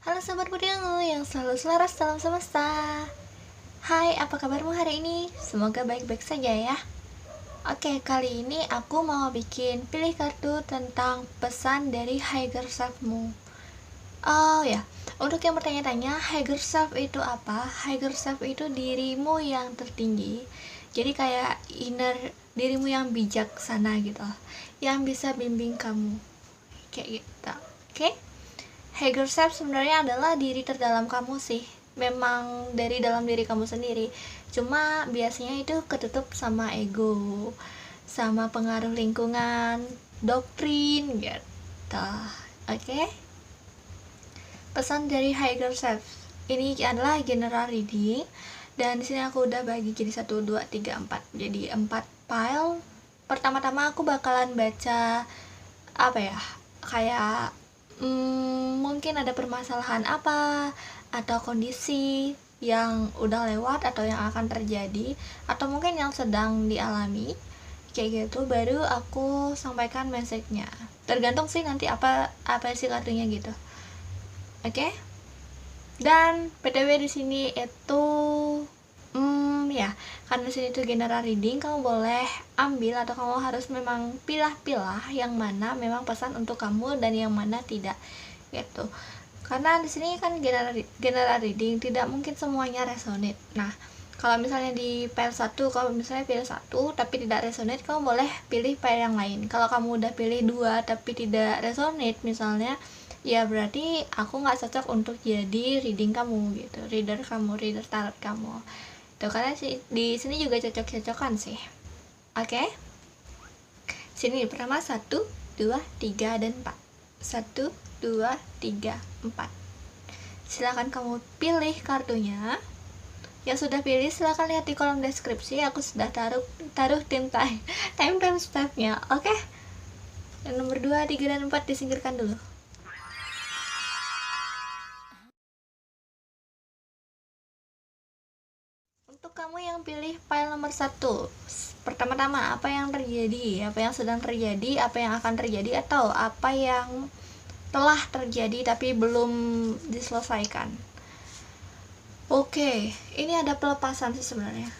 Halo sobat Budiangu yang selalu selaras dalam semesta. Hai, apa kabarmu hari ini? Semoga baik-baik saja ya. Oke, kali ini aku mau bikin pilih kartu tentang pesan dari higher self-mu. Oh ya, untuk yang bertanya-tanya, higher self itu apa? Higher self itu dirimu yang tertinggi. Jadi kayak inner dirimu yang bijaksana gitu, yang bisa bimbing kamu. Kayak gitu. Oke? Higher self sebenarnya adalah diri terdalam kamu sih, memang dari dalam diri kamu sendiri, cuma biasanya itu ketutup sama ego, sama pengaruh lingkungan, doktrin gitu. Oke. Pesan dari higher self ini adalah general reading, dan di sini aku udah bagi jadi 1, 2, 3, 4, jadi 4 file. Pertama-tama aku bakalan baca apa ya, kayak mungkin ada permasalahan apa atau kondisi yang udah lewat atau yang akan terjadi atau mungkin yang sedang dialami kayak gitu, baru aku sampaikan message-nya. Tergantung sih nanti apa isi kartunya gitu. Oke? Dan PTW di sini itu ya, karena di sini tuh general reading, kamu boleh ambil atau kamu harus memang pilah-pilah yang mana memang pesan untuk kamu dan yang mana tidak gitu. Karena di sini kan general reading, tidak mungkin semuanya resonate. Nah, kalau misalnya di file 1, kalau misalnya pilih 1 tapi tidak resonate, kamu boleh pilih file yang lain. Kalau kamu udah pilih 2 tapi tidak resonate misalnya, ya berarti aku nggak cocok untuk jadi reading kamu gitu, reader tarot kamu tuh, karena di sini juga cocok-cocokan sih. Oke? Sini pertama 1, 2, 3, dan 4. 1, 2, 3, 4. Silakan kamu pilih kartunya. Yang sudah pilih silakan lihat di kolom deskripsi, aku sudah taruh time step-nya. Oke? Yang nomor 2, 3, dan 4 disingkirkan dulu. Untuk kamu yang pilih file nomor 1, pertama-tama apa yang terjadi, apa yang sedang terjadi, apa yang akan terjadi, atau apa yang telah terjadi tapi belum diselesaikan. Oke, ini ada pelepasan sih sebenarnya.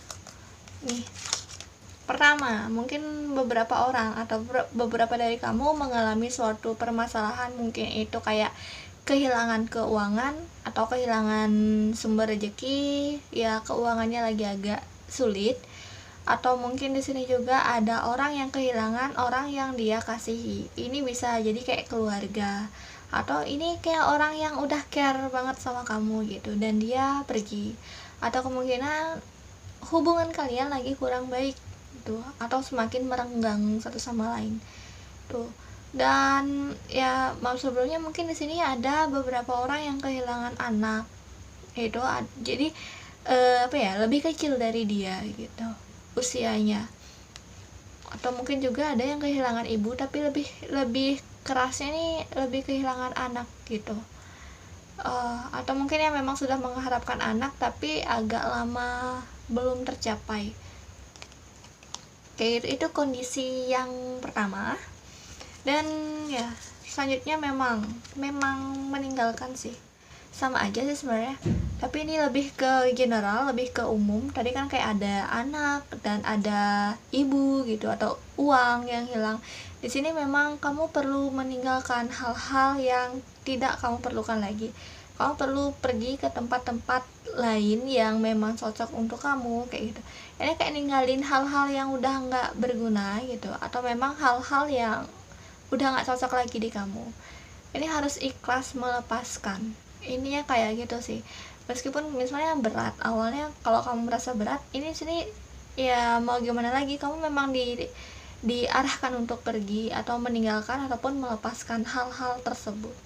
Nih, pertama, mungkin beberapa orang atau beberapa dari kamu mengalami suatu permasalahan, mungkin itu kayak kehilangan keuangan atau kehilangan sumber rezeki, ya keuangannya lagi agak sulit. Atau mungkin di sini juga ada orang yang kehilangan orang yang dia kasihi. Ini bisa jadi kayak keluarga, atau ini kayak orang yang udah care banget sama kamu gitu dan dia pergi. Atau kemungkinan hubungan kalian lagi kurang baik gitu, atau semakin merenggang satu sama lain tuh. Dan ya, maaf sebelumnya, mungkin di sini ada beberapa orang yang kehilangan anak itu, jadi apa ya, lebih kecil dari dia gitu usianya. Atau mungkin juga ada yang kehilangan ibu tapi lebih kerasnya nih, lebih kehilangan anak gitu. Atau mungkin yang memang sudah mengharapkan anak tapi agak lama belum tercapai. Kayak itu kondisi yang pertama. Dan ya, selanjutnya memang meninggalkan sih, sama aja sih sebenarnya, tapi ini lebih ke general, lebih ke umum. Tadi kan kayak ada anak dan ada ibu gitu, atau uang yang hilang. Di sini memang kamu perlu meninggalkan hal-hal yang tidak kamu perlukan lagi. Kamu perlu pergi ke tempat-tempat lain yang memang cocok untuk kamu kayak gitu. Ini kayak ninggalin hal-hal yang udah nggak berguna gitu, atau memang hal-hal yang udah nggak cocok lagi di kamu. Ini harus ikhlas melepaskan. Ini ya kayak gitu sih. Meskipun misalnya berat awalnya, kalau kamu merasa berat, ini sini ya mau gimana lagi, kamu memang diarahkan untuk pergi atau meninggalkan ataupun melepaskan hal-hal tersebut.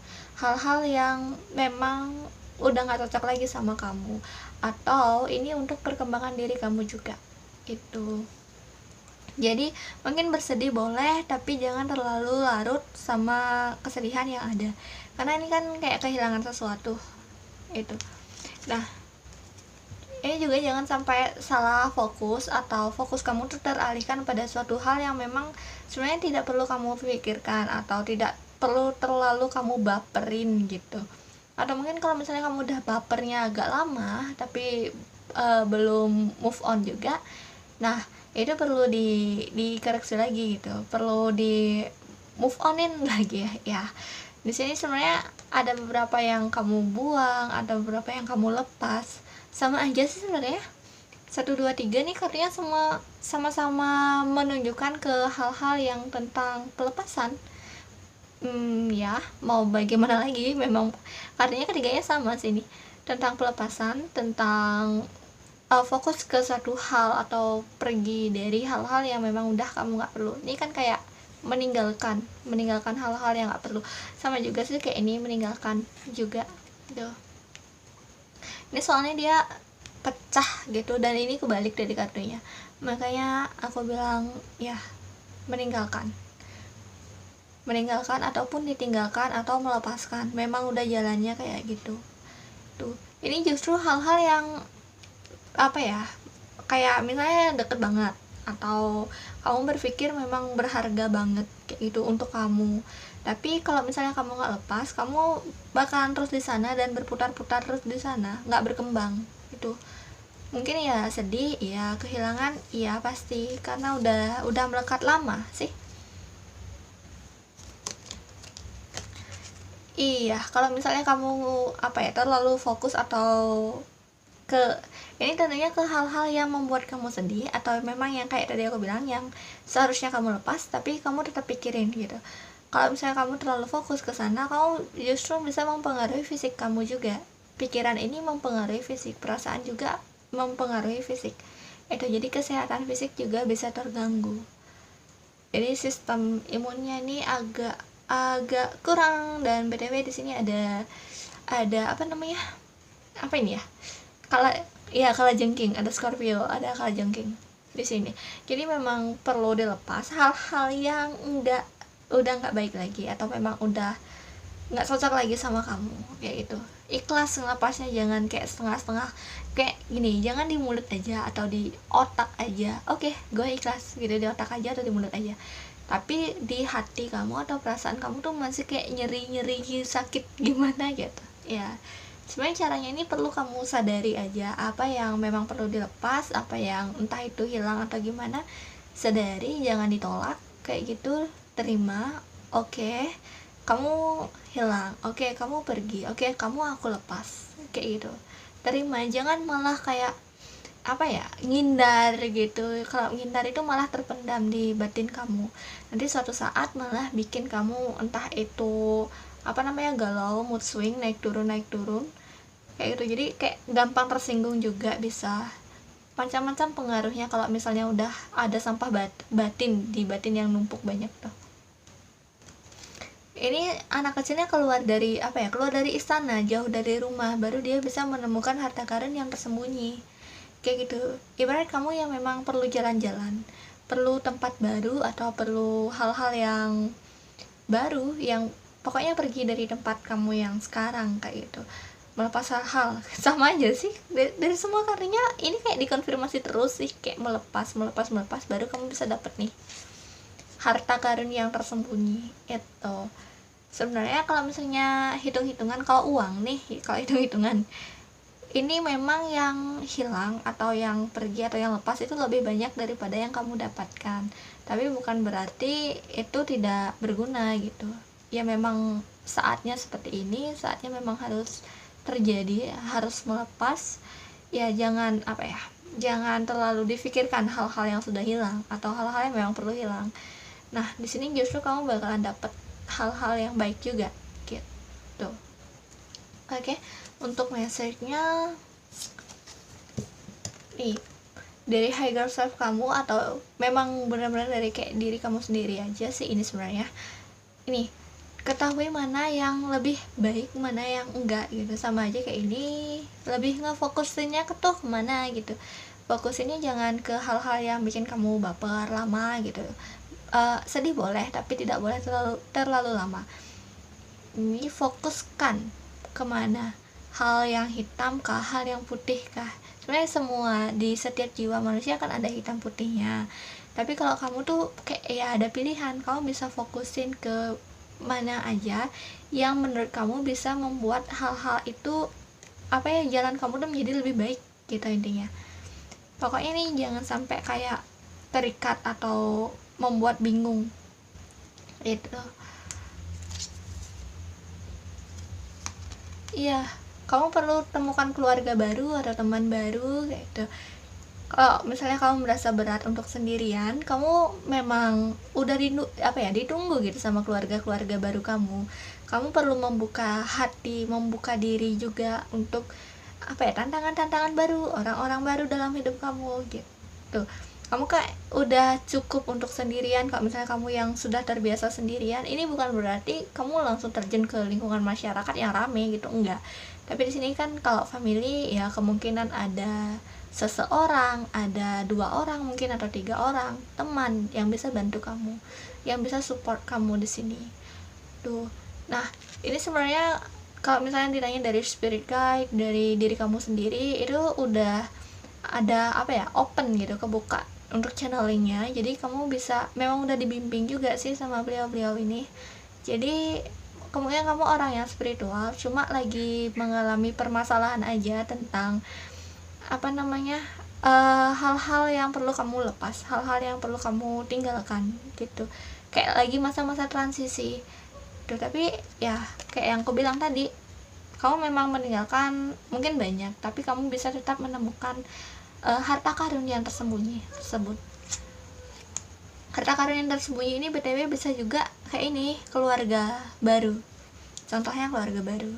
Hal-hal yang memang udah nggak cocok lagi sama kamu, atau ini untuk perkembangan diri kamu juga itu. Jadi mungkin bersedih boleh, tapi jangan terlalu larut sama kesedihan yang ada, karena ini kan kayak kehilangan sesuatu itu. Nah, ini juga jangan sampai salah fokus, atau fokus kamu tuh teralihkan pada suatu hal yang memang sebenarnya tidak perlu kamu pikirkan, atau tidak perlu terlalu kamu baperin gitu. Atau mungkin kalau misalnya kamu udah bapernya agak lama tapi belum move on juga, nah itu perlu dikoreksi lagi gitu, perlu di move onin lagi ya. Di sini sebenarnya ada beberapa yang kamu buang, ada beberapa yang kamu lepas, sama aja sih sebenarnya. 1, 2, 3 nih kartunya semua sama-sama menunjukkan ke hal-hal yang tentang pelepasan. Ya mau bagaimana lagi, memang kartunya ketiganya sama sih nih, tentang pelepasan, tentang fokus ke satu hal atau pergi dari hal-hal yang memang udah kamu nggak perlu. Ini kan kayak meninggalkan hal-hal yang nggak perlu, sama juga sih kayak ini meninggalkan juga tuh. Ini soalnya dia pecah gitu, dan ini kebalik dari kartunya, makanya aku bilang ya meninggalkan ataupun ditinggalkan atau melepaskan, memang udah jalannya kayak gitu tuh. Ini justru hal-hal yang apa ya, kayak misalnya deket banget atau kamu berpikir memang berharga banget kayak gitu untuk kamu, tapi kalau misalnya kamu nggak lepas, kamu bakalan terus di sana dan berputar-putar terus di sana, nggak berkembang gitu. Mungkin ya sedih, ya kehilangan, iya pasti, karena udah melekat lama sih. Iya, kalau misalnya kamu apa ya, terlalu fokus atau ke ini tentunya ke hal-hal yang membuat kamu sedih, atau memang yang kayak tadi aku bilang yang seharusnya kamu lepas tapi kamu tetap pikirin gitu. Kalau misalnya kamu terlalu fokus ke sana, kamu justru bisa mempengaruhi fisik kamu juga. Pikiran ini mempengaruhi fisik, perasaan juga mempengaruhi fisik. Itu jadi kesehatan fisik juga bisa terganggu. Jadi sistem imunnya ini agak agak kurang. Dan btw di sini ada apa namanya, apa ini ya, kala jengking, ada Scorpio, ada kala jengking di sini. Jadi memang perlu dilepas hal-hal yang udah nggak baik lagi, atau memang udah nggak cocok lagi sama kamu kayak gitu. Ikhlas ngelepasnya, jangan kayak setengah-setengah, kayak gini, jangan di mulut aja atau di otak aja. Oke, gue ikhlas gitu di otak aja atau di mulut aja, tapi di hati kamu atau perasaan kamu tuh masih kayak nyeri sakit gimana gitu ya. Sebenarnya caranya ini perlu kamu sadari aja, apa yang memang perlu dilepas, apa yang entah itu hilang atau gimana, sadari, jangan ditolak kayak gitu. Terima, oke, kamu hilang, oke, kamu pergi, oke, kamu aku lepas kayak gitu. Terima, jangan malah kayak apa ya, ngindar gitu. Kalau ngindar itu malah terpendam di batin kamu, nanti suatu saat malah bikin kamu entah itu apa namanya, galau, mood swing, naik turun kayak gitu. Jadi kayak gampang tersinggung juga, bisa macam-macam pengaruhnya kalau misalnya udah ada sampah batin di batin yang numpuk banyak tuh. Ini anak kecilnya keluar dari apa ya, keluar dari istana, jauh dari rumah, baru dia bisa menemukan harta karun yang tersembunyi kayak gitu. Ibarat kamu yang memang perlu jalan-jalan, perlu tempat baru, atau perlu hal-hal yang baru, yang pokoknya pergi dari tempat kamu yang sekarang kayak gitu, melepas hal-hal. Sama aja sih dari semua kartunya ini kayak dikonfirmasi terus sih, kayak melepas, baru kamu bisa dapet nih harta karun yang tersembunyi itu. Sebenarnya kalau misalnya hitung-hitungan, kalau uang nih, kalau hitung-hitungan ini memang yang hilang atau yang pergi atau yang lepas itu lebih banyak daripada yang kamu dapatkan, tapi bukan berarti itu tidak berguna gitu ya. Memang saatnya seperti ini, saatnya memang harus terjadi, harus melepas ya. Jangan apa ya, jangan terlalu difikirkan hal-hal yang sudah hilang atau hal-hal yang memang perlu hilang. Nah di sini justru kamu bakalan dapet hal-hal yang baik juga gitu. Oke, untuk message-nya nih dari higher self kamu, atau memang benar-benar dari kayak diri kamu sendiri aja sih ini sebenarnya. Ini ketahui mana yang lebih baik, mana yang enggak gitu. Sama aja kayak ini, lebih ngefokusinnya ke tuh kemana gitu. Fokusinnya jangan ke hal-hal yang bikin kamu baper lama gitu. Sedih boleh, tapi tidak boleh terlalu lama. Ini fokuskan kemana, hal yang hitam kah, hal yang putih kah. Sebenarnya semua di setiap jiwa manusia kan ada hitam putihnya, tapi kalau kamu tuh kayak ya ada pilihan, kamu bisa fokusin ke mana aja yang menurut kamu bisa membuat hal-hal itu jalan kamu tuh menjadi lebih baik gitu intinya. Pokoknya nih jangan sampai kayak terikat atau membuat bingung itu. Iya, kamu perlu temukan keluarga baru atau teman baru kayak gitu. Kalau misalnya kamu merasa berat untuk sendirian, kamu memang udah ditunggu gitu sama keluarga baru kamu. Kamu perlu membuka hati, membuka diri juga untuk tantangan-tantangan baru, orang-orang baru dalam hidup kamu gitu. Kamu udah cukup untuk sendirian. Kalau misalnya kamu yang sudah terbiasa sendirian, ini bukan berarti kamu langsung terjun ke lingkungan masyarakat yang rame gitu, enggak. Tapi di sini kan kalau family ya kemungkinan ada seseorang, ada 2 orang mungkin atau 3 orang teman yang bisa bantu kamu, yang bisa support kamu di sini. Tuh. Nah, ini sebenarnya kalau misalnya ditanya dari spirit guide, dari diri kamu sendiri, itu udah ada open gitu, kebuka untuk channelingnya. Jadi kamu bisa, memang udah dibimbing juga sih sama beliau-beliau ini. Jadi kemungkinan kamu orang yang spiritual, cuma lagi mengalami permasalahan aja tentang hal-hal yang perlu kamu lepas, hal-hal yang perlu kamu tinggalkan gitu. Kayak lagi masa-masa transisi tuh. Tapi ya kayak yang aku bilang tadi, kamu memang meninggalkan mungkin banyak, tapi kamu bisa tetap menemukan harta karun yang tersembunyi tersebut. Harta karun yang tersembunyi ini BTW bisa juga kayak ini, keluarga baru. Contohnya keluarga baru.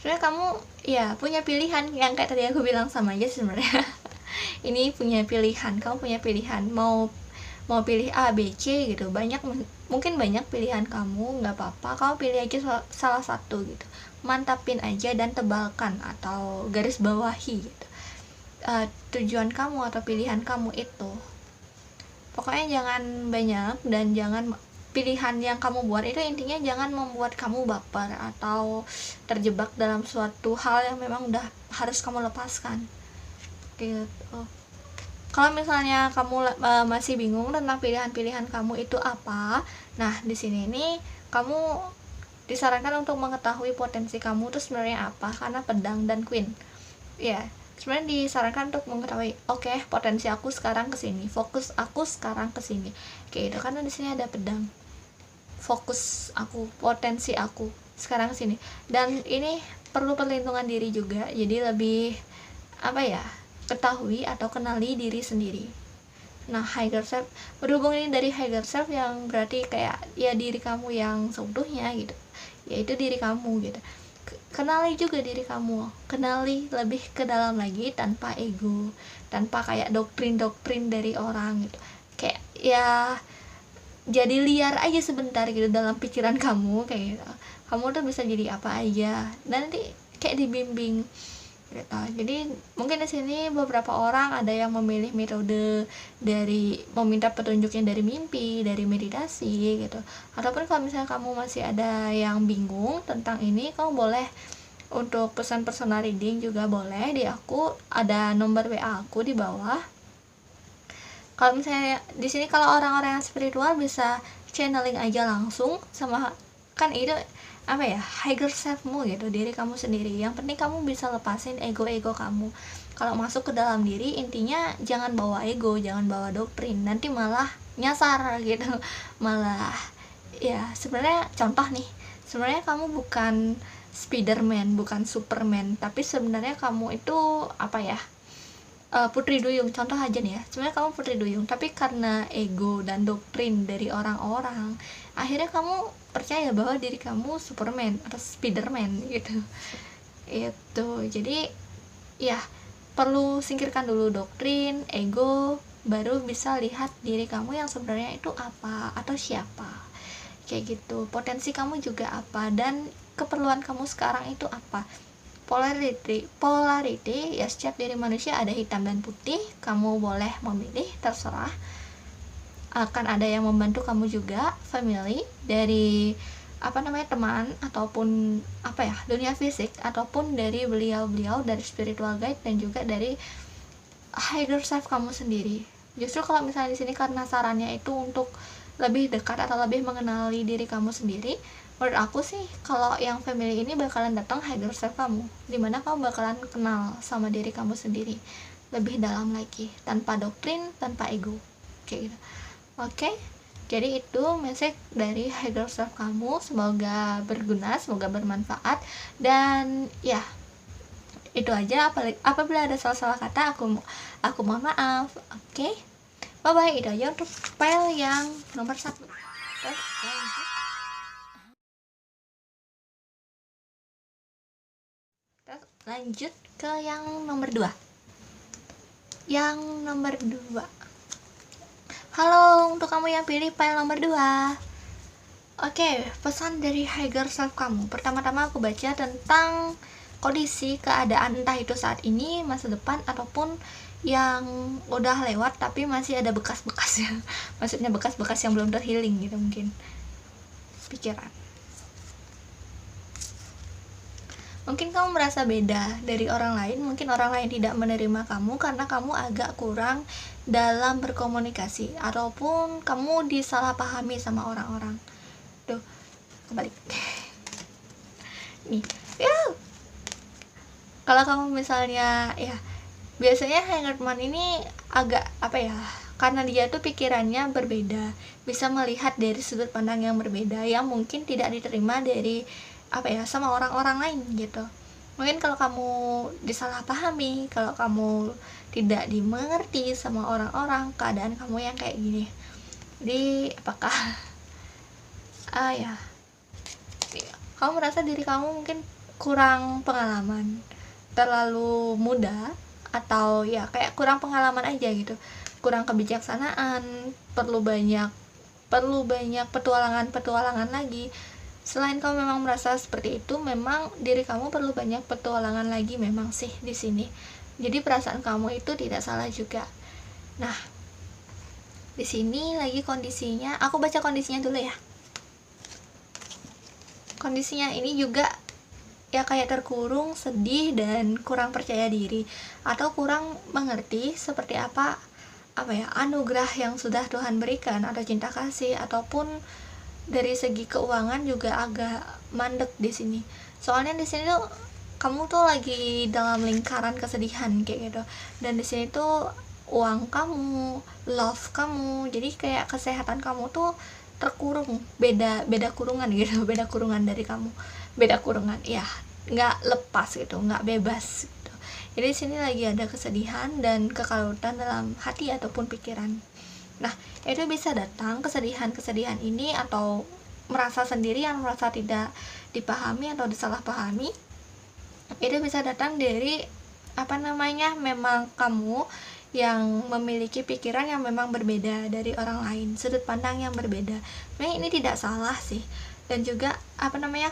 Sebenarnya kamu ya punya pilihan, yang kayak tadi aku bilang sama aja sebenarnya. Ini punya pilihan, kamu punya pilihan mau pilih A, B, C gitu. Mungkin banyak pilihan kamu, nggak apa-apa, kamu pilih aja salah satu gitu. Mantapin aja dan tebalkan atau garis bawahi gitu. Tujuan kamu atau pilihan kamu itu. Pokoknya jangan banyak, dan jangan pilihan yang kamu buat itu intinya jangan membuat kamu baper atau terjebak dalam suatu hal yang memang udah harus kamu lepaskan gitu. Kalau misalnya kamu masih bingung tentang pilihan-pilihan kamu itu apa, nah di sini nih kamu disarankan untuk mengetahui potensi kamu itu sebenarnya apa, karena pedang dan queen. Ya, sebenarnya disarankan untuk mengetahui, oke, potensi aku sekarang ke sini, fokus aku sekarang ke sini. Kayak gitu, karena di sini ada pedang. Fokus aku, potensi aku sekarang ke sini. Dan ini perlu perlindungan diri juga. Jadi lebih ketahui atau kenali diri sendiri. Nah, higher self, berhubung ini dari higher self yang berarti kayak ya diri kamu yang seutuhnya gitu, yaitu diri kamu gitu. Kenali juga diri kamu, kenali lebih ke dalam lagi, tanpa ego, tanpa kayak doktrin dari orang gitu. Kayak ya jadi liar aja sebentar gitu dalam pikiran kamu, kayak gitu. Kamu tuh bisa jadi apa aja, dan nanti kayak dibimbing gitu. Jadi mungkin di sini beberapa orang ada yang memilih metode dari meminta petunjuknya dari mimpi, dari meditasi gitu. Ataupun kalau misalnya kamu masih ada yang bingung tentang ini, kamu boleh untuk pesan personal reading juga boleh di aku, ada nomor WA aku di bawah. Kalau misalnya di sini kalau orang-orang yang spiritual bisa channeling aja langsung sama, kan itu higher selfmu gitu, diri kamu sendiri. Yang penting kamu bisa lepasin ego kamu. Kalau masuk ke dalam diri, intinya jangan bawa ego, jangan bawa doktrin, nanti malah nyasar gitu. Malah ya sebenarnya contoh nih, sebenarnya kamu bukan Spiderman, bukan Superman, tapi sebenarnya kamu itu Putri Duyung, contoh aja nih ya. Sebenarnya kamu Putri Duyung, tapi karena ego dan doktrin dari orang-orang, akhirnya kamu percaya bahwa diri kamu Superman atau Spiderman gitu. Itu. Jadi ya perlu singkirkan dulu doktrin, ego, baru bisa lihat diri kamu yang sebenarnya itu apa atau siapa. Kayak gitu. Potensi kamu juga apa, dan keperluan kamu sekarang itu apa. Polarity ya, setiap diri manusia ada hitam dan putih, kamu boleh memilih, terserah. Akan ada yang membantu kamu juga, family, dari teman, ataupun dunia fisik, ataupun dari beliau-beliau, dari spiritual guide, dan juga dari higher self kamu sendiri. Justru kalau misalnya di sini karena sarannya itu untuk lebih dekat atau lebih mengenali diri kamu sendiri, menurut aku sih kalau yang family ini bakalan datang higher self kamu, dimana kamu bakalan kenal sama diri kamu sendiri lebih dalam lagi, tanpa doktrin, tanpa ego, kayak gitu. Oke, jadi itu message dari higher self kamu. Semoga berguna, semoga bermanfaat, dan ya itu aja. Apabila ada salah-salah kata, aku mohon maaf. Oke, bye bye. Itu aja untuk file yang nomor 1. Lanjut ke yang nomor 2. Yang nomor 2, halo untuk kamu yang pilih file nomor 2. Oke, pesan dari higher self kamu. Pertama-tama aku baca tentang kondisi keadaan, entah itu saat ini, masa depan, ataupun yang udah lewat tapi masih ada bekas-bekasnya. Maksudnya bekas-bekas yang belum terhealing gitu, mungkin pikiran. Mungkin kamu merasa beda dari orang lain, mungkin orang lain tidak menerima kamu karena kamu agak kurang dalam berkomunikasi, ataupun kamu disalahpahami sama orang-orang. Tuh, kebalik. Nih, ya. Kalau kamu misalnya, ya, biasanya Hangerman ini agak apa ya? Karena dia tuh pikirannya berbeda, bisa melihat dari sudut pandang yang berbeda, yang mungkin tidak diterima dari apa ya, sama orang-orang lain gitu. Mungkin kalau kamu disalahpahami, kalau kamu tidak dimengerti sama orang-orang, keadaan kamu yang kayak gini. Jadi apakah ya, kamu merasa diri kamu mungkin kurang pengalaman, terlalu muda, atau ya kayak kurang pengalaman aja gitu, kurang kebijaksanaan, perlu banyak petualangan lagi. Selain kamu memang merasa seperti itu, memang diri kamu perlu banyak petualangan lagi memang sih di sini. Jadi perasaan kamu itu tidak salah juga. Nah, di sini lagi kondisinya, aku baca kondisinya dulu ya. Kondisinya ini juga ya kayak terkurung, sedih, dan kurang percaya diri, atau kurang mengerti seperti apa ya, anugerah yang sudah Tuhan berikan, atau cinta kasih, ataupun dari segi keuangan juga agak mandek di sini. Soalnya di sini tuh kamu tuh lagi dalam lingkaran kesedihan kayak gitu, dan di sini tuh uang kamu, love kamu, jadi kayak kesehatan kamu tuh terkurung, beda kurungan gitu, beda kurungan dari kamu, beda kurungan ya, nggak lepas gitu, nggak bebas gitu. Jadi di sini lagi ada kesedihan dan kekalutan dalam hati ataupun pikiran. Nah, itu bisa datang kesedihan ini, atau merasa sendirian, merasa tidak dipahami atau disalahpahami. Itu bisa datang dari memang kamu yang memiliki pikiran yang memang berbeda dari orang lain, sudut pandang yang berbeda. Nah, ini tidak salah sih, dan juga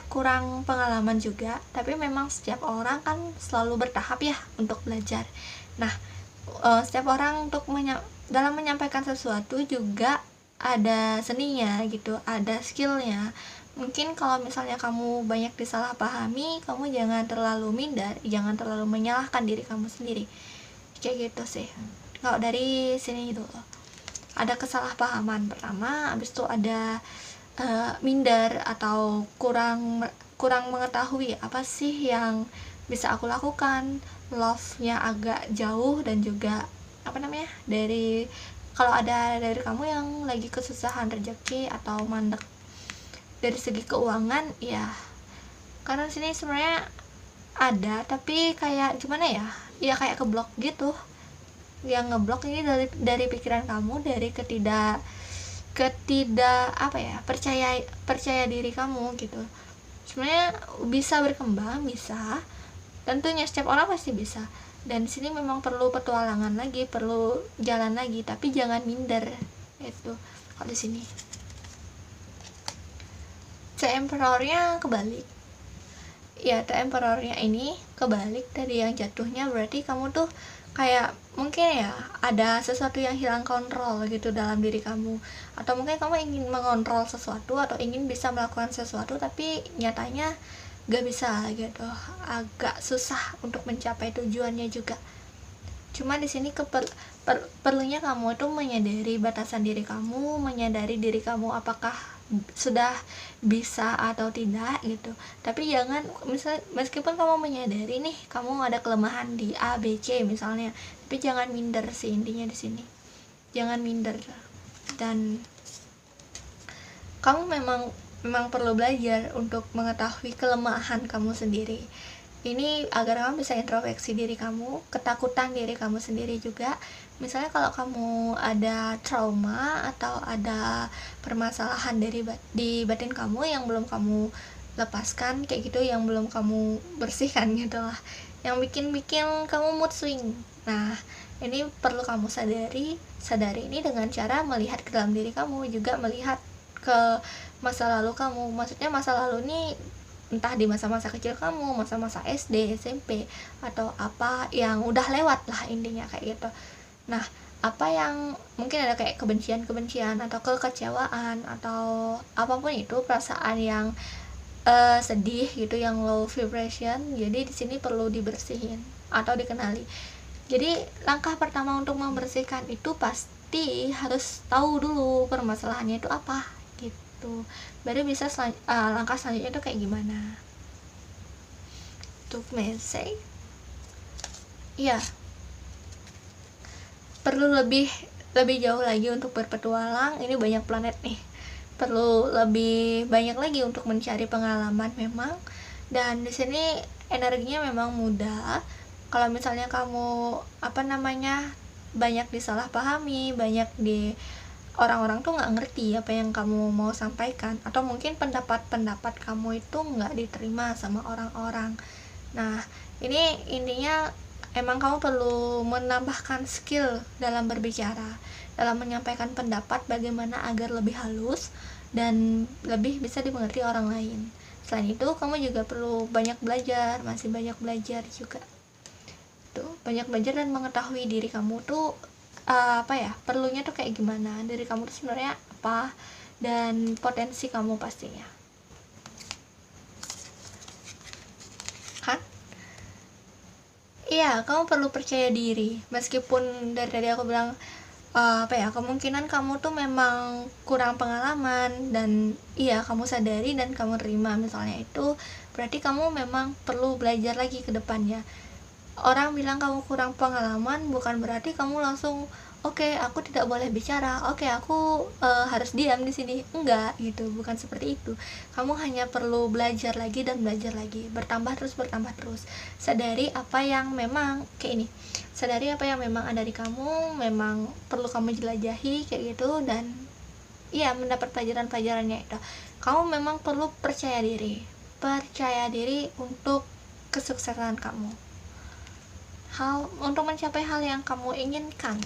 kurang pengalaman juga, tapi memang setiap orang kan selalu bertahap ya untuk belajar. Nah, setiap orang untuk dalam menyampaikan sesuatu juga ada seninya gitu, ada skillnya. Mungkin kalau misalnya kamu banyak disalahpahami, kamu jangan terlalu minder, jangan terlalu menyalahkan diri kamu sendiri, kayak gitu sih. Kalau dari sini itu ada kesalahpahaman pertama, habis itu ada minder atau kurang mengetahui apa sih yang bisa aku lakukan, love-nya agak jauh, dan juga dari kalau ada dari kamu yang lagi kesusahan rezeki atau mandek dari segi keuangan ya, karena sini sebenarnya ada, tapi kayak gimana ya, kayak keblok gitu. Yang ngeblok ini dari pikiran kamu, dari ketidak percaya diri kamu gitu. Sebenarnya bisa berkembang, bisa, tentunya setiap orang pasti bisa, dan sini memang perlu petualangan lagi, perlu jalan lagi, tapi jangan minder. Itu kalau di sini The Emperor-nya kebalik ya, The Emperor-nya ini kebalik dari yang jatuhnya. Berarti kamu tuh kayak mungkin ya ada sesuatu yang hilang kontrol gitu dalam diri kamu, atau mungkin kamu ingin mengontrol sesuatu atau ingin bisa melakukan sesuatu, tapi nyatanya gak bisa gitu, agak susah untuk mencapai tujuannya juga. Cuma di sini perlunya kamu itu menyadari batasan diri kamu, menyadari diri kamu apakah sudah bisa atau tidak gitu. Tapi jangan, meskipun kamu menyadari nih kamu ada kelemahan di A, B, C misalnya, tapi jangan minder sih intinya di sini. Jangan minder. Dan kamu memang perlu belajar untuk mengetahui kelemahan kamu sendiri. Ini agar kamu bisa introspeksi diri kamu, ketakutan diri kamu sendiri juga. Misalnya kalau kamu ada trauma atau ada permasalahan di batin kamu yang belum kamu lepaskan kayak gitu, yang belum kamu bersihkan gitu lah, yang bikin kamu mood swing. Nah, ini perlu kamu sadari ini dengan cara melihat ke dalam diri kamu, juga melihat ke masa lalu kamu. Maksudnya masa lalu ini entah di masa-masa kecil kamu, masa-masa SD, SMP, atau apa yang udah lewat lah intinya kayak gitu. Nah, apa yang mungkin ada kayak kebencian atau kekecewaan atau apapun itu, perasaan yang sedih gitu, yang low vibration, jadi di sini perlu dibersihin atau dikenali. Jadi langkah pertama untuk membersihkan itu pasti harus tahu dulu permasalahannya itu apa gitu, baru bisa langkah selanjutnya itu kayak gimana. Untuk message ya, perlu lebih jauh lagi untuk berpetualang. Ini banyak planet nih, perlu lebih banyak lagi untuk mencari pengalaman memang. Dan di sini energinya memang muda. Kalau misalnya kamu banyak disalahpahami, banyak di orang-orang tuh nggak ngerti apa yang kamu mau sampaikan, atau mungkin pendapat kamu itu nggak diterima sama orang-orang. Nah, ini intinya emang kamu perlu menambahkan skill dalam berbicara, dalam menyampaikan pendapat, bagaimana agar lebih halus dan lebih bisa dimengerti orang lain. Selain itu, kamu juga perlu banyak belajar, masih banyak belajar juga. Tuh, banyak belajar dan mengetahui diri kamu tuh perlunya tuh kayak gimana, diri kamu tuh sebenarnya apa, dan potensi kamu pastinya kan. Iya, kamu perlu percaya diri, meskipun dari tadi aku bilang kemungkinan kamu tuh memang kurang pengalaman, dan iya kamu sadari dan kamu terima misalnya itu, berarti kamu memang perlu belajar lagi ke depannya. Orang bilang kamu kurang pengalaman bukan berarti kamu langsung oke, aku tidak boleh bicara, oke, aku harus diam di sini. Enggak gitu, bukan seperti itu. Kamu hanya perlu belajar lagi dan belajar lagi, bertambah terus. Sadari apa yang memang ada di kamu, memang perlu kamu jelajahi kayak gitu. Dan iya, mendapat pelajarannya itu, kamu memang perlu percaya diri untuk kesuksesan kamu, untuk mencapai hal yang kamu inginkan.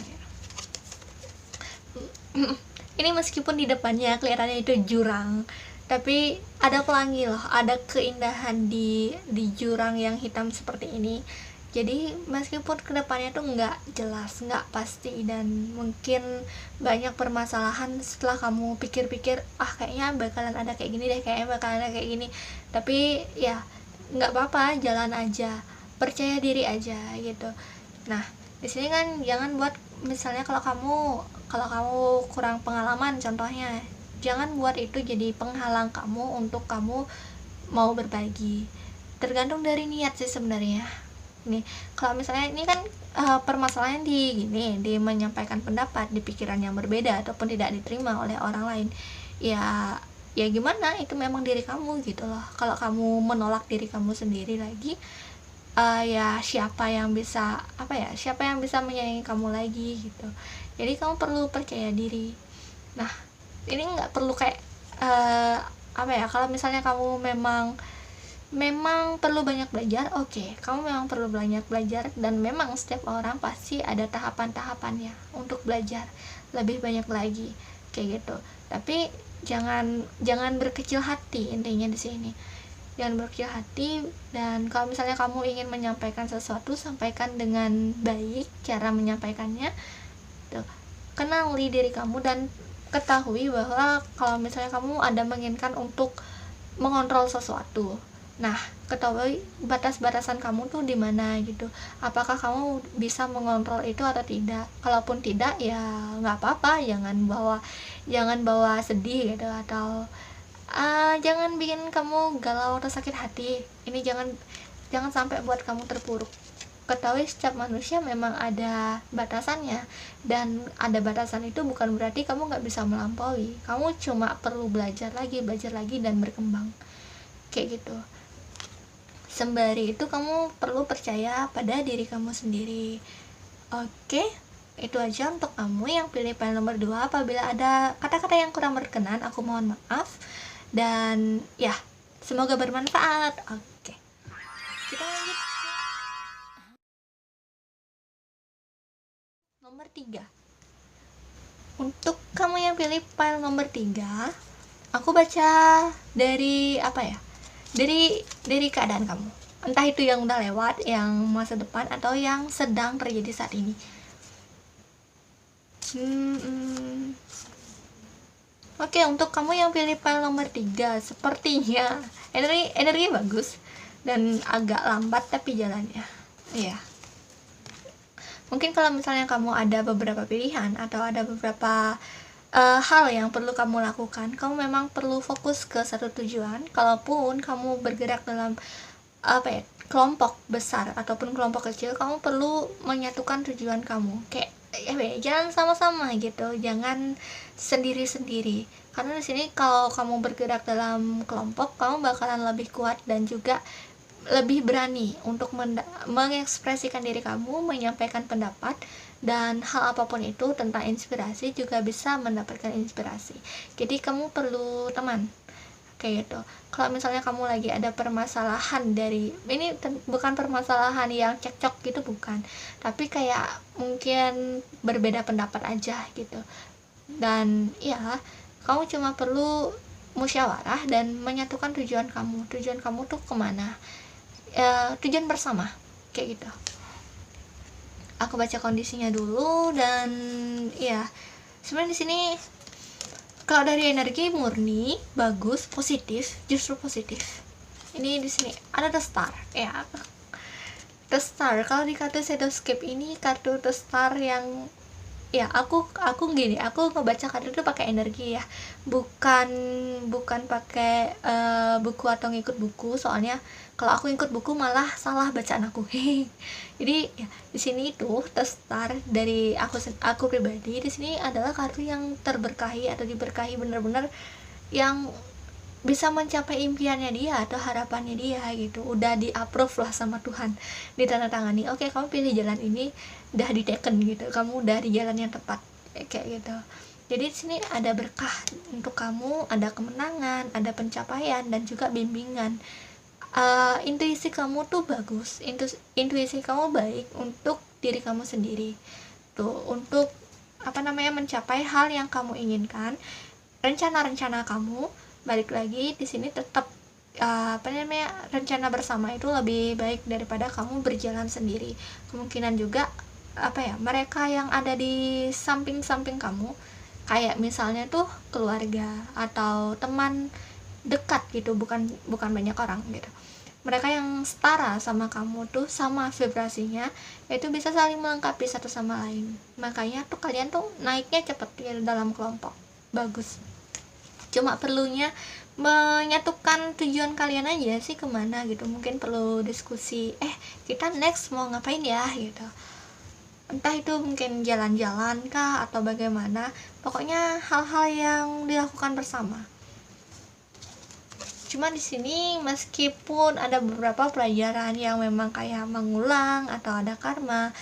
Ini meskipun di depannya kelihatannya itu jurang, tapi ada pelangi loh, ada keindahan di jurang yang hitam seperti ini. Jadi meskipun kedepannya tuh nggak jelas, nggak pasti, dan mungkin banyak permasalahan, setelah kamu pikir-pikir kayaknya bakalan ada kayak gini deh, tapi ya nggak apa-apa, jalan aja, percaya diri aja gitu. Nah, di sini kan jangan buat, misalnya kalau kamu kurang pengalaman contohnya, jangan buat itu jadi penghalang kamu untuk kamu mau berbagi. Tergantung dari niat sih sebenarnya. Nih, kalau misalnya ini kan permasalahan di menyampaikan pendapat di pikiran yang berbeda ataupun tidak diterima oleh orang lain, ya gimana, itu memang diri kamu gitu loh. Kalau kamu menolak diri kamu sendiri lagi, ya siapa yang bisa menyayangi kamu lagi gitu. Jadi kamu perlu percaya diri. Nah, ini nggak perlu kayak kalau misalnya kamu memang perlu banyak belajar, oke, kamu memang perlu banyak belajar, dan memang setiap orang pasti ada tahapan-tahapannya untuk belajar lebih banyak lagi kayak gitu. Tapi jangan berkecil hati, intinya di sini jangan berkecil hati. Dan kalau misalnya kamu ingin menyampaikan sesuatu, sampaikan dengan baik cara menyampaikannya. Kenali diri kamu dan ketahui bahwa kalau misalnya kamu ada menginginkan untuk mengontrol sesuatu, Nah, ketahui batas-batasan kamu tuh di mana gitu. Apakah kamu bisa mengontrol itu atau tidak? Kalaupun tidak, ya nggak apa-apa, jangan bawa sedih gitu, atau jangan bikin kamu galau atau sakit hati. Ini jangan jangan sampai buat kamu terpuruk. Ketahui setiap manusia memang ada batasannya, dan ada batasan itu bukan berarti kamu nggak bisa melampaui. Kamu cuma perlu belajar lagi dan berkembang, kayak gitu. Sembari itu kamu perlu percaya pada diri kamu sendiri. Oke, itu aja untuk kamu yang pilih file nomor 2. Apabila ada kata-kata yang kurang berkenan, aku mohon maaf. Dan ya, semoga bermanfaat. Oke, kita lanjut nomor 3. Untuk kamu yang pilih file nomor 3, aku baca dari apa ya? Dari keadaan kamu. Entah itu yang udah lewat, yang masa depan, atau yang sedang terjadi saat ini. Oke, untuk kamu yang pilih file nomor 3, sepertinya energi bagus dan agak lambat tapi jalannya. Iya. Mungkin kalau misalnya kamu ada beberapa pilihan atau ada beberapa hal yang perlu kamu lakukan, kamu memang perlu fokus ke satu tujuan. Kalaupun kamu bergerak dalam kelompok besar ataupun kelompok kecil, kamu perlu menyatukan tujuan kamu. Kayak jangan sama-sama gitu, jangan sendiri-sendiri. Karena di sini kalau kamu bergerak dalam kelompok, kamu bakalan lebih kuat dan juga lebih berani untuk mengekspresikan diri kamu, menyampaikan pendapat, dan hal apapun itu tentang inspirasi juga bisa mendapatkan inspirasi. Jadi kamu perlu teman, kayak gitu. Kalau misalnya kamu lagi ada permasalahan ini bukan permasalahan yang cekcok gitu, bukan, tapi kayak mungkin berbeda pendapat aja gitu, dan ya kamu cuma perlu musyawarah dan menyatukan tujuan kamu tuh kemana, tujuan bersama, kayak gitu. Aku baca kondisinya dulu, dan ya sebenarnya di sini kalau dari energi murni bagus, positif, justru positif. Ini di sini ada the star, ya. The star, kalau di kartu Shadowscape ini kartu the star yang ya aku ngebaca kartu itu pakai energi ya, bukan pakai buku atau ngikut buku. Soalnya kalau aku ikut buku malah salah bacaan aku. Jadi ya, di sini itu the star dari aku pribadi di sini adalah kartu yang terberkahi atau diberkahi bener-bener, yang bisa mencapai impiannya dia atau harapannya dia gitu. Udah di approve lah sama Tuhan, ditandatangani. Oke, kamu pilih jalan ini, udah diteken gitu, kamu udah di jalan yang tepat, kayak gitu. Jadi di sini ada berkah untuk kamu, ada kemenangan, ada pencapaian, dan juga bimbingan. Intuisi kamu tuh bagus, intuisi kamu baik untuk diri kamu sendiri tuh, untuk mencapai hal yang kamu inginkan. Rencana-rencana kamu, balik lagi di sini tetap rencana bersama itu lebih baik daripada kamu berjalan sendiri. Kemungkinan juga mereka yang ada di samping kamu, kayak misalnya tuh keluarga atau teman dekat gitu, bukan banyak orang gitu, mereka yang setara sama kamu tuh, sama vibrasinya, itu bisa saling melengkapi satu sama lain. Makanya tuh kalian tuh naiknya cepet ya dalam kelompok, bagus. Cuma perlunya menyatukan tujuan kalian aja sih, kemana gitu. Mungkin perlu diskusi, kita next mau ngapain ya gitu. Entah itu mungkin jalan-jalan kah atau bagaimana, pokoknya hal-hal yang dilakukan bersama. Cuma di sini meskipun ada beberapa pelajaran yang memang kayak mengulang atau ada karma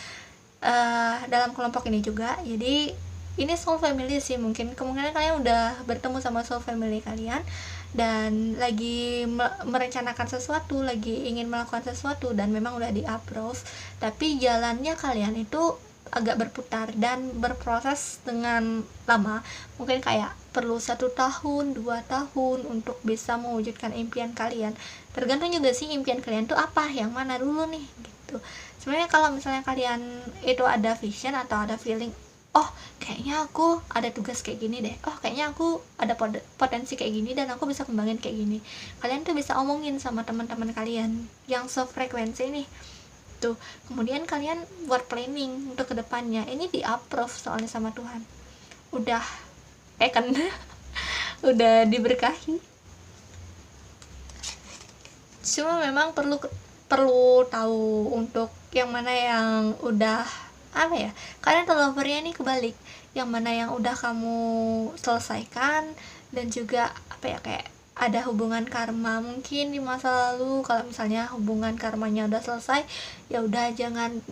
dalam kelompok ini juga. Jadi ini soul family sih, mungkin kemungkinan kalian udah bertemu sama soul family kalian dan lagi merencanakan sesuatu, lagi ingin melakukan sesuatu, dan memang udah di approve, tapi jalannya kalian itu agak berputar dan berproses dengan lama. Mungkin kayak perlu 1 tahun, 2 tahun untuk bisa mewujudkan impian kalian. Tergantung juga sih impian kalian tuh apa, yang mana dulu nih gitu. Sebenarnya kalau misalnya kalian itu ada vision atau ada feeling, oh kayaknya kayaknya aku ada tugas kayak gini deh, oh kayaknya aku ada potensi kayak gini dan aku bisa kembangin kayak gini. Kalian tuh bisa omongin sama teman-teman kalian yang sefrekuensi nih tuh. Kemudian kalian buat planning untuk kedepannya, ini di approve soalnya sama Tuhan, udah kan udah diberkahi. Cuma memang perlu tahu untuk yang mana yang udah apa ya, kalian lovernya ini kebalik, yang mana yang udah kamu selesaikan, dan juga apa ya, kayak ada hubungan karma mungkin di masa lalu. Kalau misalnya hubungan karmanya udah selesai, ya udah jangan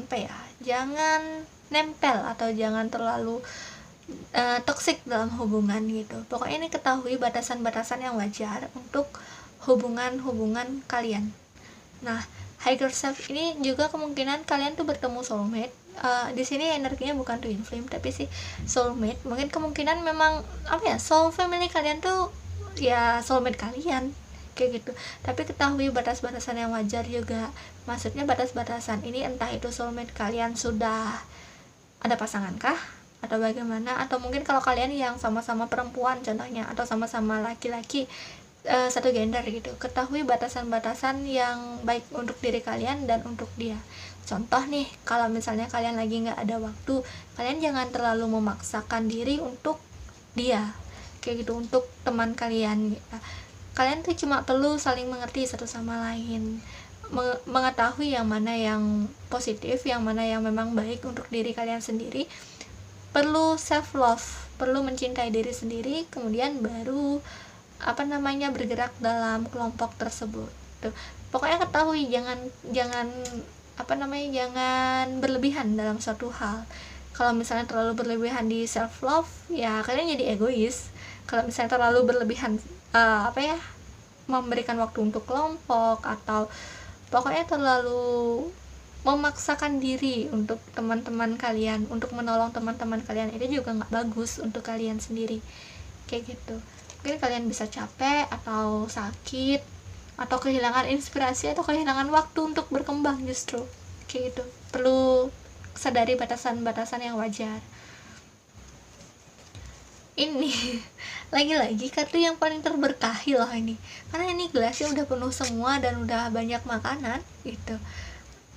apa ya, jangan nempel atau jangan terlalu toksik dalam hubungan gitu. Pokoknya ini ketahui batasan-batasan yang wajar untuk hubungan kalian. Nah, higher self ini juga kemungkinan kalian tuh bertemu soulmate. Di sini energinya bukan twin flame tapi sih soulmate. Mungkin kemungkinan memang apa ya, soul family kalian tuh ya soulmate kalian kayak gitu. Tapi ketahui batas-batasan yang wajar juga. Maksudnya batas-batasan ini entah itu soulmate kalian sudah ada pasangan kah atau bagaimana, atau mungkin kalau kalian yang sama-sama perempuan contohnya, atau sama-sama laki-laki satu gender gitu, ketahui batasan-batasan yang baik untuk diri kalian dan untuk dia. Contoh nih, kalau misalnya kalian lagi nggak ada waktu, kalian jangan terlalu memaksakan diri untuk dia kayak gitu, untuk teman kalian gitu. Kalian tuh cuma perlu saling mengerti satu sama lain, mengetahui yang mana yang positif, yang mana yang memang baik untuk diri kalian sendiri. Perlu self love, perlu mencintai diri sendiri, kemudian baru bergerak dalam kelompok tersebut tuh. Pokoknya ketahui jangan jangan berlebihan dalam suatu hal. Kalau misalnya terlalu berlebihan di self love, ya kalian jadi egois. Kalau misalnya terlalu berlebihan memberikan waktu untuk kelompok, atau pokoknya terlalu memaksakan diri untuk teman-teman kalian, untuk menolong teman-teman kalian, itu juga nggak bagus untuk kalian sendiri kayak gitu. Mungkin kalian bisa capek atau sakit atau kehilangan inspirasi atau kehilangan waktu untuk berkembang, justru kayak gitu. Perlu sadari batasan-batasan yang wajar. Ini lagi-lagi kartu yang paling terberkahi loh ini, karena ini gelasnya udah penuh semua dan udah banyak makanan gitu.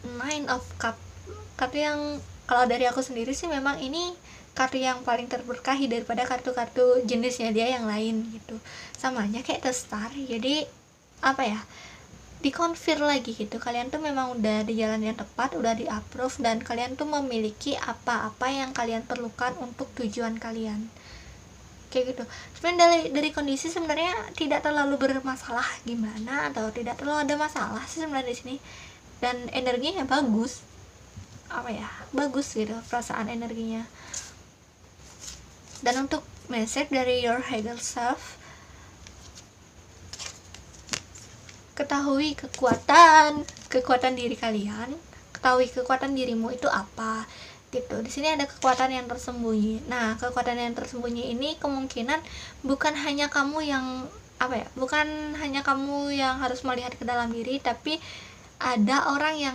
Nine of Cup, kartu yang kalau dari aku sendiri sih memang ini kartu yang paling terberkahi daripada kartu-kartu jenisnya dia yang lain gitu. Samanya kayak The Star, jadi dikonfir lagi gitu, kalian tuh memang udah di jalan yang tepat, udah di approve, dan kalian tuh memiliki apa-apa yang kalian perlukan untuk tujuan kalian kayak gitu. Sebenarnya dari kondisi sebenarnya tidak terlalu bermasalah gimana, atau tidak terlalu ada masalah sih sebenarnya di sini, dan energinya bagus gitu, perasaan energinya. Dan untuk message dari your higher self, ketahui kekuatan diri kalian, ketahui kekuatan dirimu itu apa gitu. Di sini ada kekuatan yang tersembunyi. Nah, kekuatan yang tersembunyi ini kemungkinan bukan hanya kamu yang harus melihat ke dalam diri, tapi ada orang yang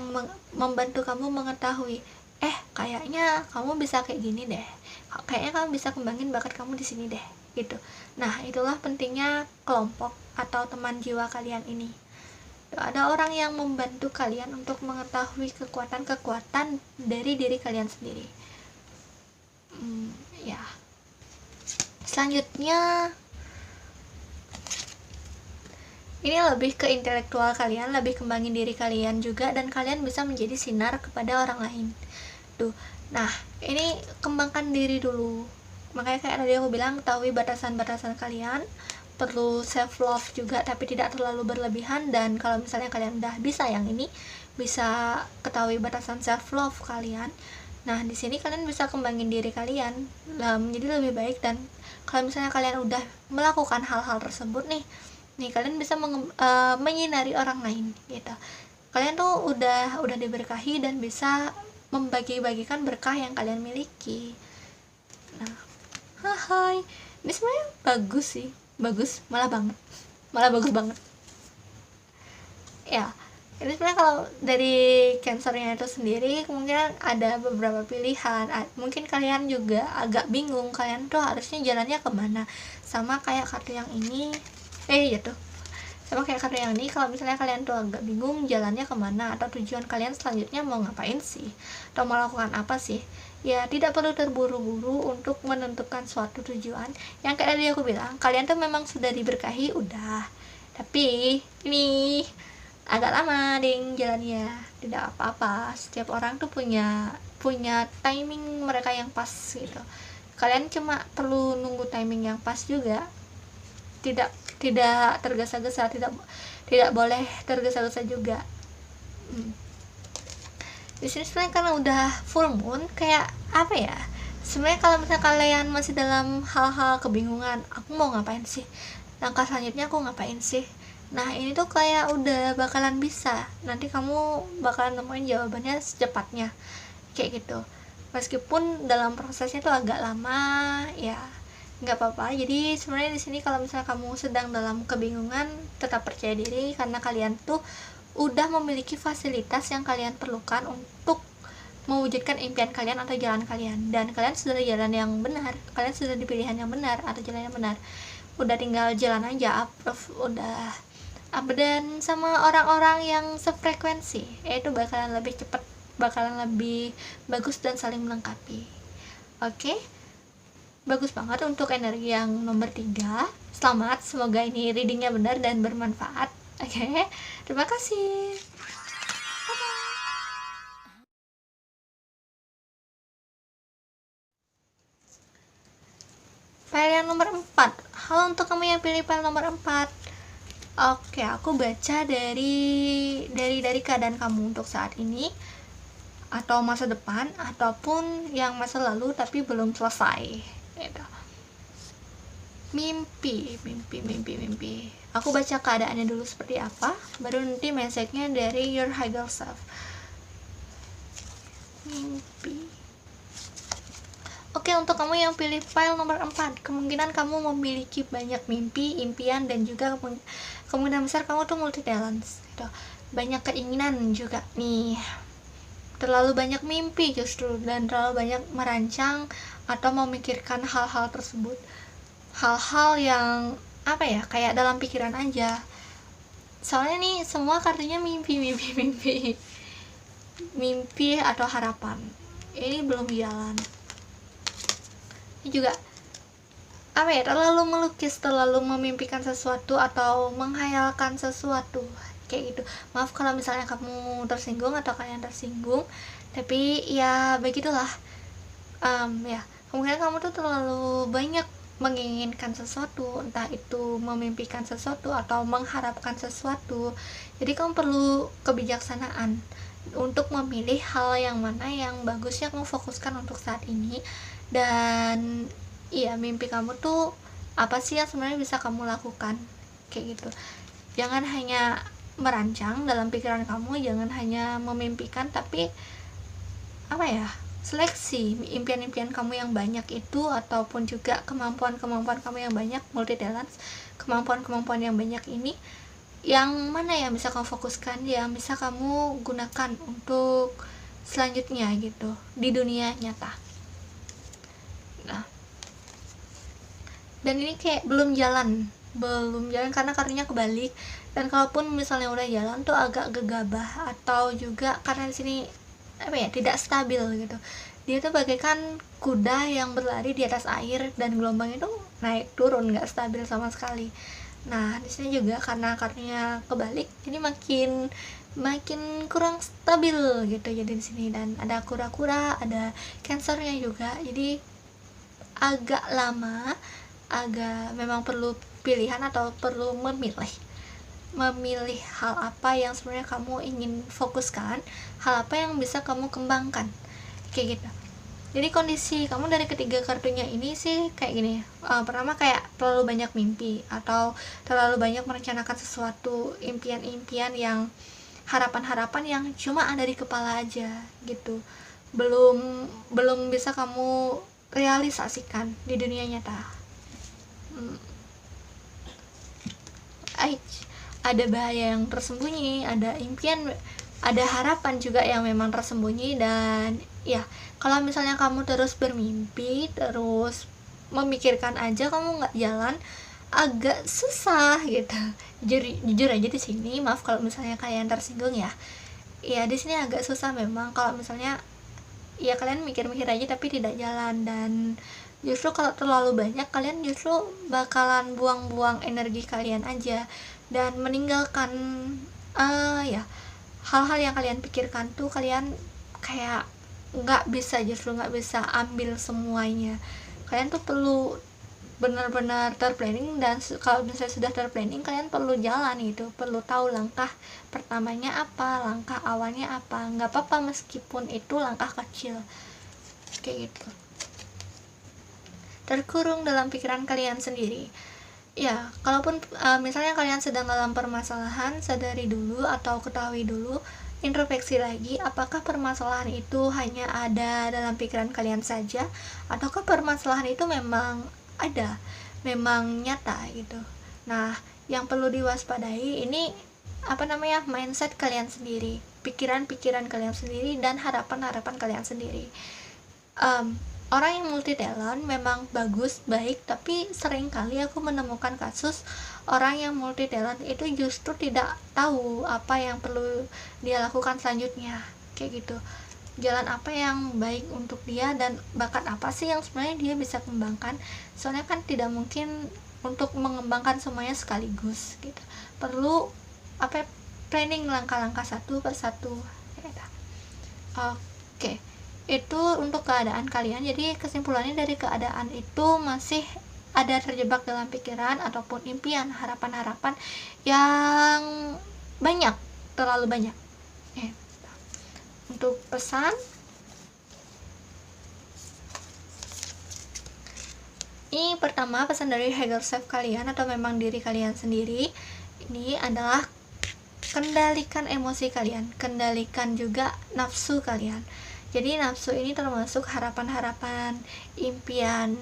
membantu kamu mengetahui, kayaknya kamu bisa kayak gini deh, kayaknya kamu bisa kembangin bakat kamu di sini deh gitu. Nah, itulah pentingnya kelompok atau teman jiwa kalian ini. Ada orang yang membantu kalian untuk mengetahui kekuatan-kekuatan dari diri kalian sendiri. Ya. Selanjutnya, ini lebih ke intelektual kalian, lebih kembangin diri kalian juga, dan kalian bisa menjadi sinar kepada orang lain. Tuh. Nah, ini kembangkan diri dulu. Makanya kayak tadi aku bilang, ketahui batasan-batasan kalian, perlu self love juga tapi tidak terlalu berlebihan. Dan kalau misalnya kalian udah bisa yang ini, bisa ketahui batasan self love kalian. Nah, di sini kalian bisa kembangin diri kalian menjadi lebih baik. Dan kalau misalnya kalian udah melakukan hal-hal tersebut nih kalian bisa menyinari orang lain gitu. Kalian tuh udah diberkahi dan bisa membagi-bagikan berkah yang kalian miliki. Nah, hai, ini sebenarnya bagus sih, malah bagus banget ya. Ini sebenarnya kalau dari Cancernya itu sendiri kemungkinan ada beberapa pilihan. Mungkin kalian juga agak bingung kalian tuh harusnya jalannya kemana, sama kayak kartu yang ini jatuh sama kayak kartu yang ini. Kalau misalnya kalian tuh agak bingung jalannya kemana atau tujuan kalian selanjutnya mau ngapain sih atau mau melakukan apa sih, ya tidak perlu terburu-buru untuk menentukan suatu tujuan. Yang kayak tadi aku bilang, kalian tuh memang sudah diberkahi udah, tapi ini agak lama ding jalannya. Tidak apa-apa, setiap orang tuh punya timing mereka yang pas gitu. Kalian cuma perlu nunggu timing yang pas juga, tidak tergesa-gesa, tidak boleh tergesa-gesa juga. Di sini sebenarnya karena udah full moon, kayak apa ya, sebenarnya kalau misalnya kalian masih dalam hal-hal kebingungan, aku mau ngapain sih, langkah selanjutnya aku ngapain sih, nah ini tuh kayak udah bakalan bisa, nanti kamu bakalan nemuin jawabannya secepatnya kayak gitu. Meskipun dalam prosesnya tuh agak lama, ya nggak apa-apa. Jadi sebenarnya di sini kalau misalnya kamu sedang dalam kebingungan, tetap percaya diri karena kalian tuh udah memiliki fasilitas yang kalian perlukan untuk mewujudkan impian kalian atau jalan kalian, dan kalian sudah di jalan yang benar, kalian sudah di pilihan yang benar atau jalan yang benar. Udah tinggal jalan aja, udah dan sama orang-orang yang sefrekuensi, itu bakalan lebih cepat, bakalan lebih bagus dan saling melengkapi. Oke, bagus banget untuk energi yang nomor 3. Selamat, semoga ini readingnya benar dan bermanfaat. Oke, terima kasih. File yang nomor 4. Halo untuk kamu yang pilih file nomor 4. Oke, aku baca dari keadaan kamu untuk saat ini atau masa depan ataupun yang masa lalu tapi belum selesai. Gitu. Mimpi. Aku baca keadaannya dulu seperti apa, baru nanti message-nya dari your higher self. Mimpi. Oke, untuk kamu yang pilih file nomor 4, kemungkinan kamu memiliki banyak mimpi, impian, dan juga kemungkinan besar kamu tuh multi talents gitu. Banyak keinginan juga nih. Terlalu banyak mimpi justru, dan terlalu banyak merancang atau memikirkan hal-hal tersebut. Hal-hal yang apa ya, kayak dalam pikiran aja. Soalnya nih semua kartunya mimpi atau harapan. Ini belum jalan. Ini juga apa ya, terlalu melukis, terlalu memimpikan sesuatu atau menghayalkan sesuatu kayak gitu. Maaf kalau misalnya kamu tersinggung atau kalian tersinggung, tapi ya begitulah. Ya kemungkinan kamu tuh terlalu banyak menginginkan sesuatu, entah itu memimpikan sesuatu atau mengharapkan sesuatu. Jadi kamu perlu kebijaksanaan untuk memilih hal yang mana yang bagusnya kamu fokuskan untuk saat ini. Dan iya, mimpi kamu tuh apa sih yang sebenarnya bisa kamu lakukan kayak gitu. Jangan hanya merancang dalam pikiran kamu, jangan hanya memimpikan, tapi apa ya, seleksi impian-impian kamu yang banyak itu, ataupun juga kemampuan-kemampuan kamu yang banyak, multi talents, kemampuan-kemampuan yang banyak ini, yang mana yang bisa kamu fokuskan, yang bisa kamu gunakan untuk selanjutnya gitu di dunia nyata. Nah, dan ini kayak belum jalan karena kartunya kebalik, dan kalaupun misalnya udah jalan tuh agak gegabah, atau juga karena di sini apa ya, tidak stabil gitu. Dia tuh bagaikan kuda yang berlari di atas air dan gelombang itu naik turun, nggak stabil sama sekali. Nah, di sini juga karena kartunya kebalik, jadi makin kurang stabil gitu. Jadi di sini, dan ada kura-kura, ada Cancernya juga. Jadi agak lama, memang perlu pilihan atau perlu memilih hal apa yang sebenarnya kamu ingin fokuskan, hal apa yang bisa kamu kembangkan kayak gitu. Jadi kondisi kamu dari ketiga kartunya ini sih kayak gini. Pertama, kayak terlalu banyak mimpi atau terlalu banyak merencanakan sesuatu, impian-impian yang harapan-harapan yang cuma ada di kepala aja gitu, belum bisa kamu realisasikan di dunia nyata. ada bahaya yang tersembunyi, ada impian, ada harapan juga yang memang tersembunyi. Dan ya, kalau misalnya kamu terus bermimpi, terus memikirkan aja, kamu nggak jalan, agak susah gitu. Jujur aja di sini, maaf kalau misalnya kalian tersinggung ya. Ya di sini agak susah memang kalau misalnya ya kalian mikir-mikir aja tapi tidak jalan. Dan justru kalau terlalu banyak, kalian justru bakalan buang-buang energi kalian aja dan meninggalkan ya hal-hal yang kalian pikirkan tuh. Kalian kayak justru nggak bisa ambil semuanya. Kalian tuh perlu benar-benar terplanning, dan kalau misalnya sudah terplanning, kalian perlu jalan gitu, perlu tahu langkah pertamanya apa, langkah awalnya apa. Nggak apa-apa meskipun itu langkah kecil kayak gitu. Terkurung dalam pikiran kalian sendiri. Ya, kalaupun misalnya kalian sedang dalam permasalahan, sadari dulu atau ketahui dulu, introspeksi lagi, apakah permasalahan itu hanya ada dalam pikiran kalian saja, ataukah permasalahan itu memang ada, memang nyata gitu. Nah, yang perlu diwaspadai ini mindset kalian sendiri, pikiran-pikiran kalian sendiri, dan harapan-harapan kalian sendiri. Orang yang multi talent memang bagus, baik, tapi seringkali aku menemukan kasus orang yang multi talent itu justru tidak tahu apa yang perlu dia lakukan selanjutnya kayak gitu. Jalan apa yang baik untuk dia, dan bakat apa sih yang sebenarnya dia bisa kembangkan. Soalnya kan tidak mungkin untuk mengembangkan semuanya sekaligus gitu. Perlu planning langkah-langkah satu per satu gitu. Oke, itu untuk keadaan kalian. Jadi kesimpulannya dari keadaan itu masih ada terjebak dalam pikiran ataupun impian, harapan-harapan yang banyak, terlalu banyak. Untuk pesan, ini pertama, pesan dari higher self kalian atau memang diri kalian sendiri, ini adalah kendalikan emosi kalian, kendalikan juga nafsu kalian. Jadi nafsu ini termasuk harapan-harapan, impian,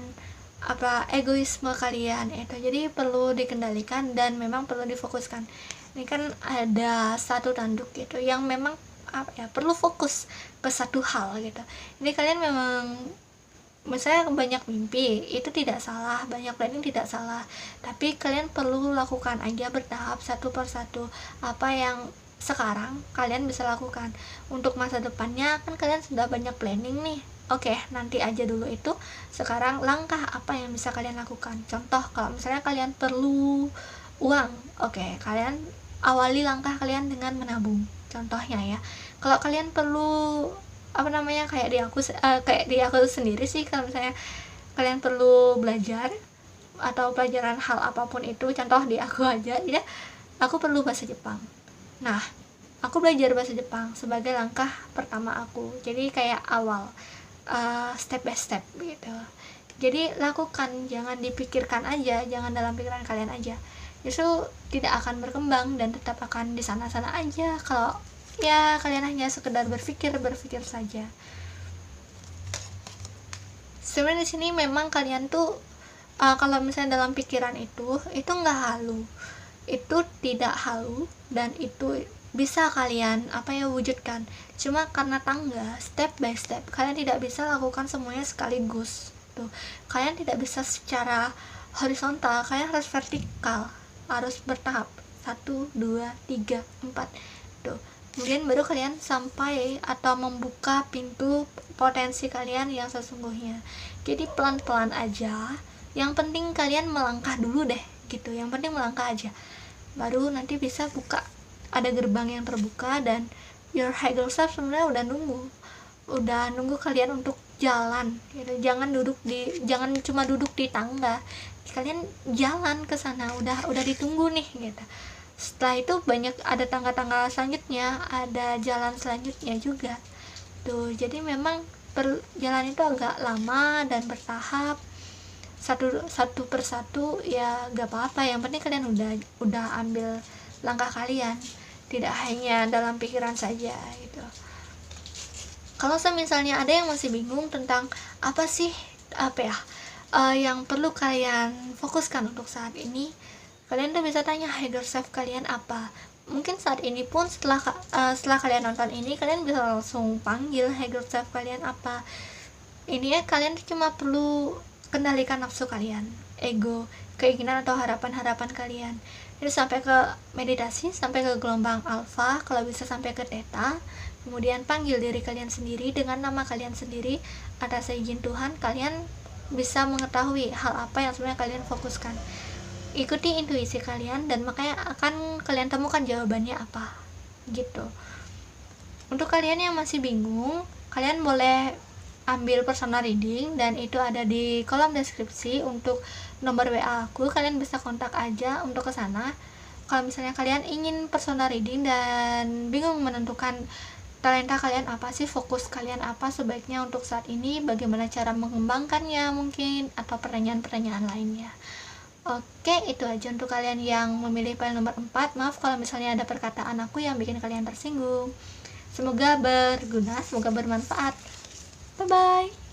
egoisme kalian itu. Jadi perlu dikendalikan dan memang perlu difokuskan. Ini kan ada satu tanduk gitu yang memang perlu fokus ke satu hal gitu. Ini kalian memang misalnya banyak mimpi, itu tidak salah, banyak planning tidak salah, tapi kalian perlu lakukan aja bertahap, satu persatu. Apa yang sekarang kalian bisa lakukan untuk masa depannya, kan kalian sudah banyak planning nih. Oke, nanti aja dulu itu. Sekarang langkah apa yang bisa kalian lakukan. Contoh, kalau misalnya kalian perlu uang, oke, kalian awali langkah kalian dengan menabung. Contohnya ya, kalau kalian perlu kayak di aku sendiri sih, kalau misalnya kalian perlu belajar atau pelajaran hal apapun itu, contoh di aku aja ya, aku perlu bahasa Jepang. Nah, aku belajar bahasa Jepang sebagai langkah pertama aku. Jadi kayak awal, step by step gitu. Jadi lakukan, jangan dipikirkan aja, jangan dalam pikiran kalian aja. Justru tidak akan berkembang dan tetap akan di sana-sana aja kalau ya kalian hanya sekedar berpikir saja. Sebenarnya di sini memang kalian tuh kalau misalnya dalam pikiran itu nggak halu, itu tidak halu, dan itu bisa kalian wujudkan. Cuma karena tangga, step by step, kalian tidak bisa lakukan semuanya sekaligus tuh. Kalian tidak bisa secara horizontal, kalian harus vertikal, harus bertahap, 1, 2, 3, 4 tuh. Kemudian baru kalian sampai atau membuka pintu potensi kalian yang sesungguhnya. Jadi pelan-pelan aja, yang penting kalian melangkah dulu deh gitu, yang penting melangkah aja, baru nanti bisa buka, ada gerbang yang terbuka, dan your higher self sebenarnya udah nunggu kalian untuk jalan gitu. Jangan cuma duduk di tangga, kalian jalan ke sana, udah ditunggu nih gitu. Setelah itu ada tangga-tangga selanjutnya, ada jalan selanjutnya juga tuh. Jadi memang jalan itu agak lama dan bertahap, satu persatu ya, gak apa-apa, yang penting kalian udah ambil langkah kalian, tidak hanya dalam pikiran saja gitu. Kalau misalnya ada yang masih bingung tentang apa sih yang perlu kalian fokuskan untuk saat ini, Kalian tuh bisa tanya higher self kalian apa. Mungkin saat ini pun setelah kalian nonton ini, kalian bisa langsung panggil higher self kalian apa. Ini ya, kalian cuma perlu kendalikan nafsu kalian, ego, keinginan atau harapan-harapan kalian. Itu sampai ke meditasi, sampai ke gelombang alfa, kalau bisa sampai ke theta. Kemudian panggil diri kalian sendiri dengan nama kalian sendiri. Atas izin Tuhan, kalian bisa mengetahui hal apa yang sebenarnya kalian fokuskan. Ikuti intuisi kalian dan makanya akan kalian temukan jawabannya apa gitu. Untuk kalian yang masih bingung, kalian boleh ambil personal reading dan itu ada di kolom deskripsi. Untuk nomor WA aku, kalian bisa kontak aja untuk ke sana. Kalau misalnya kalian ingin personal reading dan bingung menentukan talenta kalian apa sih, fokus kalian apa sebaiknya untuk saat ini, bagaimana cara mengembangkannya mungkin, atau pertanyaan-pertanyaan lainnya. Oke, itu aja untuk kalian yang memilih file nomor 4. Maaf kalau misalnya ada perkataan aku yang bikin kalian tersinggung. Semoga berguna, semoga bermanfaat. Bye-bye.